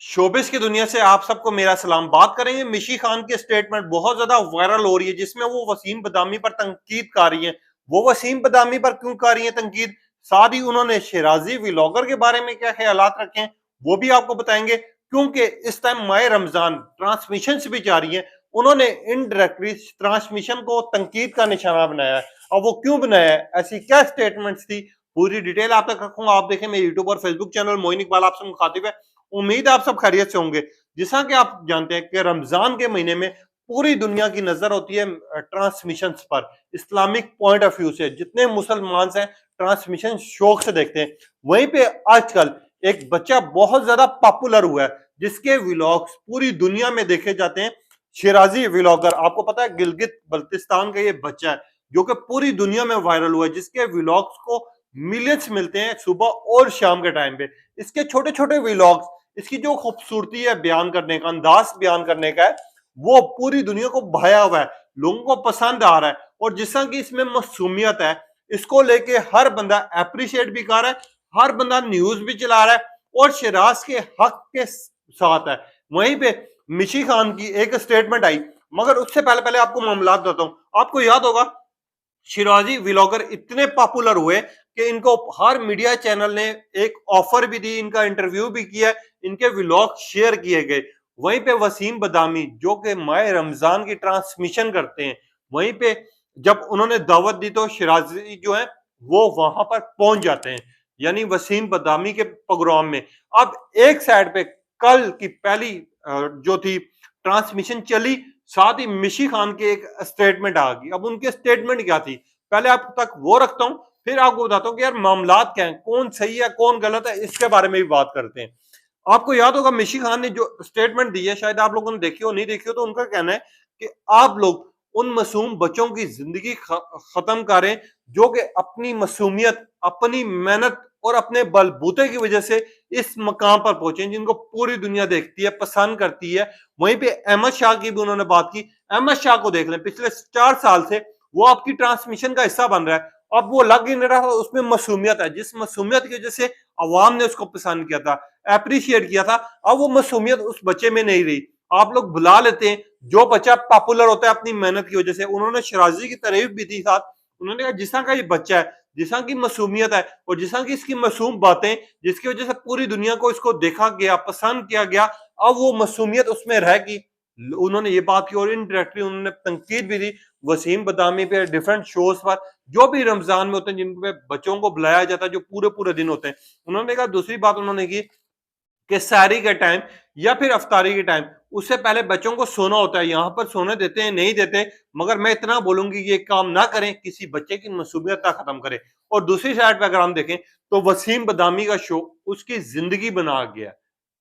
Showbiz की दुनिया से आप सबको मेरा सलाम। बात करेंगे मिशी खान की स्टेटमेंट बहुत ज्यादा वायरल हो रही है जिसमें वो वसीम बदामी पर तनकीद कर रही है। वो वसीम बदामी पर क्यों कर रही है तनकीद, साथ ही उन्होंने शिराजी व्लॉगर के बारे में क्या ख्यालात रखे हैं वो भी आपको बताएंगे। क्योंकि इस टाइम माह रमजान ट्रांसमिशन भी जारी है, उन्होंने इनडायरेक्टली ट्रांसमिशन को तनकीद का निशाना बनाया है। और वो क्यों बनाया है, ऐसी क्या स्टेटमेंट्स थी, पूरी डिटेल आप तक रखूंगा। आप देखें मेरे यूट्यूब और फेसबुक चैनल मोइन इकबाल आपसे मुखातिब है। उम्मीद आप सब खैरियत से होंगे। जैसा कि आप जानते हैं कि रमजान के महीने में पूरी दुनिया की नजर होती है ट्रांसमिशन पर, इस्लामिक पॉइंट ऑफ व्यू से जितने मुसलमान हैं ट्रांसमिशन शौक से देखते हैं। वहीं पे आजकल एक बच्चा बहुत ज्यादा पॉपुलर हुआ है जिसके व्लॉग्स पूरी दुनिया में देखे जाते हैं। शिराजी व्लॉगर, आपको पता है गिलगित बल्तिस्तान का ये बच्चा है जो कि पूरी दुनिया में वायरल हुआ है, जिसके व्लॉग्स को मिलियंस मिलते हैं सुबह और शाम के टाइम पे। इसके छोटे छोटे व्लॉग्स, इसकी जो खूबसूरती है बयान करने का, अंदाज बयान करने का है, वो पूरी दुनिया को भाया हुआ है, लोगों को पसंद आ रहा है। और जिस तरह की इसमें मासूमियत है, इसको लेके हर बंदा अप्रिशिएट भी कर रहा है, हर बंदा न्यूज भी चला रहा है और शिराज के हक के साथ है। वहीं पे मिशी खान की एक स्टेटमेंट आई, मगर उससे पहले पहले आपको मामला बताता हूं। आपको याद होगा शिराजी व्लॉगर इतने पॉपुलर हुए कि इनको हर मीडिया चैनल ने एक ऑफर भी दी, इनका इंटरव्यू भी किया, इनके व्लॉग शेयर किए गए। वहीं पे वसीम बदामी जो कि माह रमजान की ट्रांसमिशन करते हैं, वहीं पे जब उन्होंने दावत दी तो शिराजी जो है वो वहां पर पहुंच जाते हैं, यानी वसीम बदामी के प्रोग्राम में। अब एक साइड पे कल की पहली जो थी ट्रांसमिशन चली, साथ ही मिशी खान की एक स्टेटमेंट आ गई। अब उनके स्टेटमेंट क्या थी, पहले आप तक वो रखता हूं, फिर आपको बताता हूं कि यार मामलात क्या है, कौन सही है कौन गलत है, इसके बारे में भी बात करते हैं। आपको याद होगा मिशी खान ने जो स्टेटमेंट दी है, शायद आप लोगों ने देखी हो, नहीं देखी हो, तो उनका कहना है कि आप लोग उन मासूम बच्चों की जिंदगी खत्म करें जो कि अपनी मासूमियत, अपनी मेहनत और अपने बलबूते की वजह से इस मकाम पर पहुंचे, जिनको पूरी दुनिया देखती है, पसंद करती है। वहीं पे अहमद शाह की भी उन्होंने बात की। अहमद शाह को देख लें, पिछले 4 साल से वो आपकी ट्रांसमिशन का हिस्सा बन रहा है। अब वो लग ही नहीं रहा, उसमें मासूमियत है, जिस मासूमियत की वजह से अवाम ने उसको पसंद किया था, अप्रिशिएट किया था, अब वो मासूमियत उस बच्चे में नहीं रही। आप लोग भुला लेते हैं जो बच्चा पॉपुलर होता है अपनी मेहनत की वजह से। उन्होंने शराजी की तारीफ भी थी साथ, उन्होंने कहा जिस तरह का ये बच्चा है, जिस तरह की मासूमियत है और जिस तरह की इसकी मासूम बातें, जिसकी वजह से पूरी दुनिया को इसको देखा गया, पसंद किया गया, अब वो मासूमियत उसमें रहेगी। उन्होंने ये बात की और इनडायरेक्टली उन्होंने तनकीद भी दी वसीम बदामी पे, डिफरेंट शोज पर जो भी रमजान में होते हैं जिन पे बच्चों को बुलाया जाता है, जो पूरे पूरे दिन होते हैं। उन्होंने कहा, दूसरी बात उन्होंने की कि सहरी के टाइम या फिर अफ्तारी के टाइम उससे पहले बच्चों को सोना होता है, यहाँ पर सोने देते हैं नहीं देते, मगर मैं इतना बोलूंगी ये काम ना करें, किसी बच्चे की मासूमियत ना खत्म करें। और दूसरी साइड पर अगर हम देखें तो वसीम बदामी का शो उसकी जिंदगी बना गया।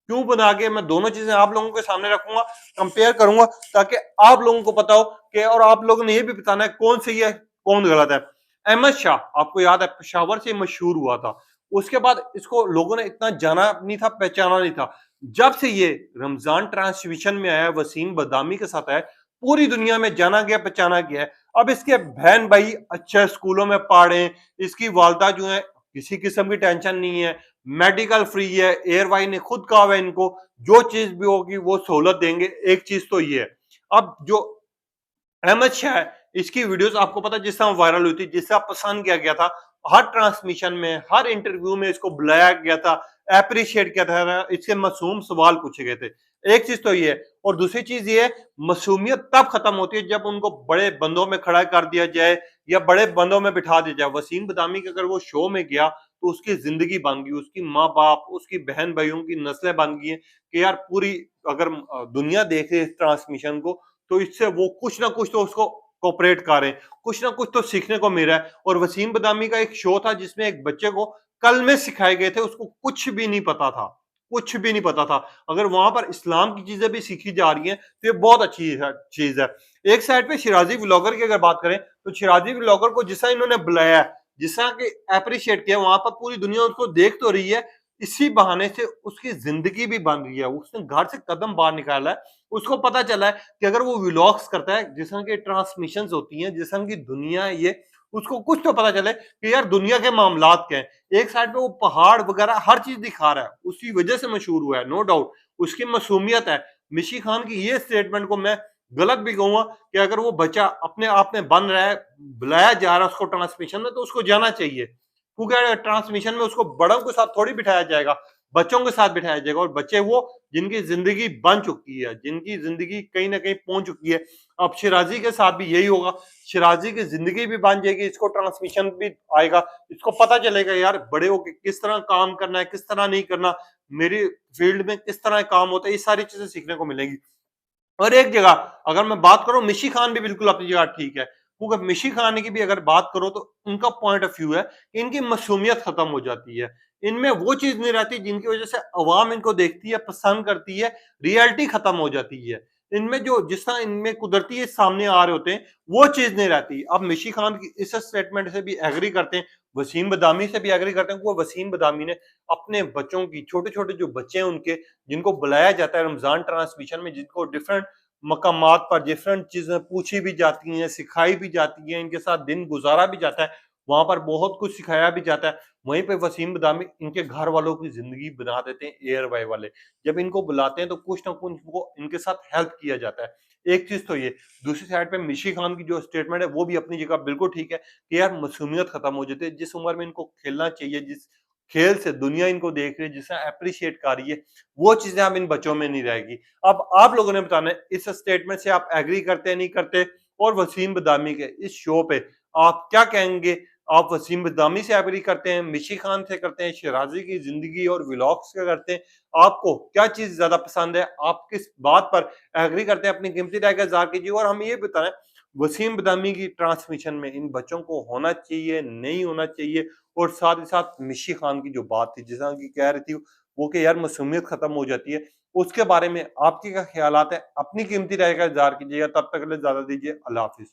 क्यों बना के, मैं दोनों चीजें आप लोगों के सामने रखूंगा, कंपेयर करूंगा, ताकि आप लोगों को पता हो कि, और आप लोगों ने ये भी बताना है कौन सही है कौन गलत है। अहमद शाह, आपको याद है पेशावर से मशहूर हुआ था, उसके बाद इसको लोगों ने इतना जाना नहीं था, पहचाना नहीं था। जब से ये रमजान ट्रांसमिशन में आया, वसीम बदामी के साथ आया, पूरी दुनिया में जाना गया, पहचाना गया है। अब इसके बहन भाई अच्छे स्कूलों में पढ़े, इसकी वालदा जो है किसी किस्म की टेंशन नहीं है, मेडिकल फ्री है, एयरवाई ने खुद कहा हुआ है इनको जो चीज भी होगी वो सहूलत देंगे। एक चीज तो ये है। अब जो अहमद शाह है, इसकी वीडियोस आपको पता है जिस तरह वायरल हुई थी, जिस तरह पसंद किया गया था, हर ट्रांसमिशन में, हर इंटरव्यू में इसको बुलाया गया था, अप्रिशिएट किया था, इसके मासूम सवाल पूछे गए थे। एक चीज तो ये है। और दूसरी चीज ये है, मासूमियत तब खत्म होती है जब उनको बड़े बंदों में खड़ा कर दिया जाए या बड़े बंदों में बिठा दिया जाए। वसीम बदामी के अगर वो शो में गया तो उसकी जिंदगी बन गई, उसकी माँ बाप, उसकी बहन भाइयों की नस्लें बन गई हैं कि यार पूरी अगर दुनिया देखे इस ट्रांसमिशन को तो इससे वो कुछ ना कुछ तो उसको कोऑपरेट कर रहे हैं, कुछ ना कुछ तो सीखने को मिल रहा है। और वसीम बदामी का एक शो था जिसमें एक बच्चे को कलमे सिखाए गए थे, उसको कुछ भी नहीं पता था, कुछ भी नहीं पता था। अगर वहां पर इस्लाम की चीजें भी सीखी जा रही हैं तो ये बहुत अच्छी चीज है। एक साइड पे शिराजी व्लॉगर की अगर बात करें तो शिराजी व्लॉगर को जिस तरह इन्होंने बुलाया, जिस तरह के अप्रिशिएट किया, वहां पर पूरी दुनिया उसको देख तो रही है, इसी बहाने से उसकी जिंदगी भी बन रही है। उसने घर से कदम बाहर निकाला है, उसको पता चला है कि अगर वो व्लॉग्स करता है, जिस तरह की ट्रांसमिशन होती हैं, जिस तरह की दुनिया है ये, उसको कुछ तो पता चले कि यार दुनिया के मामलात क्या है। एक साइड पे वो पहाड़ वगैरह हर चीज दिखा रहा है, उसी वजह से मशहूर हुआ है, नो डाउट उसकी मासूमियत है। मिशी खान की ये स्टेटमेंट को मैं गलत भी कहूंगा कि अगर वो बच्चा अपने आप में बन रहा है, बुलाया जा रहा है उसको ट्रांसमिशन में, तो उसको जाना चाहिए, क्योंकि ट्रांसमिशन में उसको बड़ों के साथ थोड़ी बिठाया जाएगा, बच्चों के साथ बिठाया जाएगा। और बच्चे वो जिनकी जिंदगी बन चुकी है, जिनकी जिंदगी कहीं ना कहीं पहुंच चुकी है। अब शिराजी के साथ भी यही होगा, शिराजी की जिंदगी भी बन जाएगी, इसको ट्रांसमिशन भी आएगा, इसको पता चलेगा यार बड़े होके किस तरह काम करना है, किस तरह नहीं करना, मेरी फील्ड में किस तरह काम होता है, ये सारी चीजें सीखने को मिलेंगी। और एक जगह अगर मैं बात करूं, मिशी खान भी बिल्कुल अपनी जगह ठीक है, क्योंकि मिशी खान की भी अगर बात करो तो उनका पॉइंट ऑफ व्यू है कि इनकी मासूमियत खत्म हो जाती है, इनमें वो चीज नहीं रहती जिनकी वजह से अवाम इनको देखती है, पसंद करती है, रियलिटी खत्म हो जाती है। इनमें जो जिस तरह इनमें कुदरती सामने आ रहे होते हैं, वो चीज नहीं रहती। अब मिशी खान की इस स्टेटमेंट से भी एग्री करते हैं, वसीम बदामी से भी एग्री करते हैं, वो वसीम बदामी ने अपने बच्चों की, छोटे छोटे जो बच्चे हैं उनके, जिनको बुलाया जाता है रमजान ट्रांसमिशन में, जिनको डिफरेंट मकामात पर डिफरेंट चीजें पूछी भी जाती हैं, सिखाई भी जाती हैं, इनके साथ दिन गुजारा भी जाता है, वहां पर बहुत कुछ सिखाया भी जाता है। वहीं पे वसीम बदामी इनके घर वालों की जिंदगी बना देते हैं एयर वाई वाले। जब इनको बुलाते हैं तो कुछ ना कुछ इनको इनके साथ हेल्प किया जाता है। एक चीज तो ये, दूसरी साइड पे मिशी खान की जो स्टेटमेंट है वो भी अपनी जगह बिल्कुल ठीक है कि यार मासूमियत खत्म हो जाती है, जिस उम्र में इनको खेलना चाहिए, जिस खेल से दुनिया इनको देख रही है, जिसे अप्रिशिएट कर रही है, वो चीजें अब इन बच्चों में नहीं रहेगी। अब आप लोगों ने बताना है इस स्टेटमेंट से आप एग्री करते हैं नहीं करते, और वसीम बदामी के इस शो पे आप क्या कहेंगे? आप वसीम बदामी से एग्री करते हैं, मिशी खान से करते हैं, शिराजी की जिंदगी और व्लॉग्स से करते हैं? आपको क्या चीज ज्यादा पसंद है? आप किस बात पर एग्री करते हैं? अपनी कीमती राय का इज़हार कीजिए। और हम ये बताएं, वसीम बदामी की ट्रांसमिशन में इन बच्चों को होना चाहिए, नहीं होना चाहिए? और साथ ही साथ मिशी खान की जो बात थी, जिस तरह की कह रही थी वो कि यार मासूमियत खत्म हो जाती है, उसके बारे में आपके क्या ख्यालात है? अपनी कीमती राय का इज़हार कीजिएगा। तब तक के लिए इजाज़त दीजिए। अल्लाह हाफ़िज़।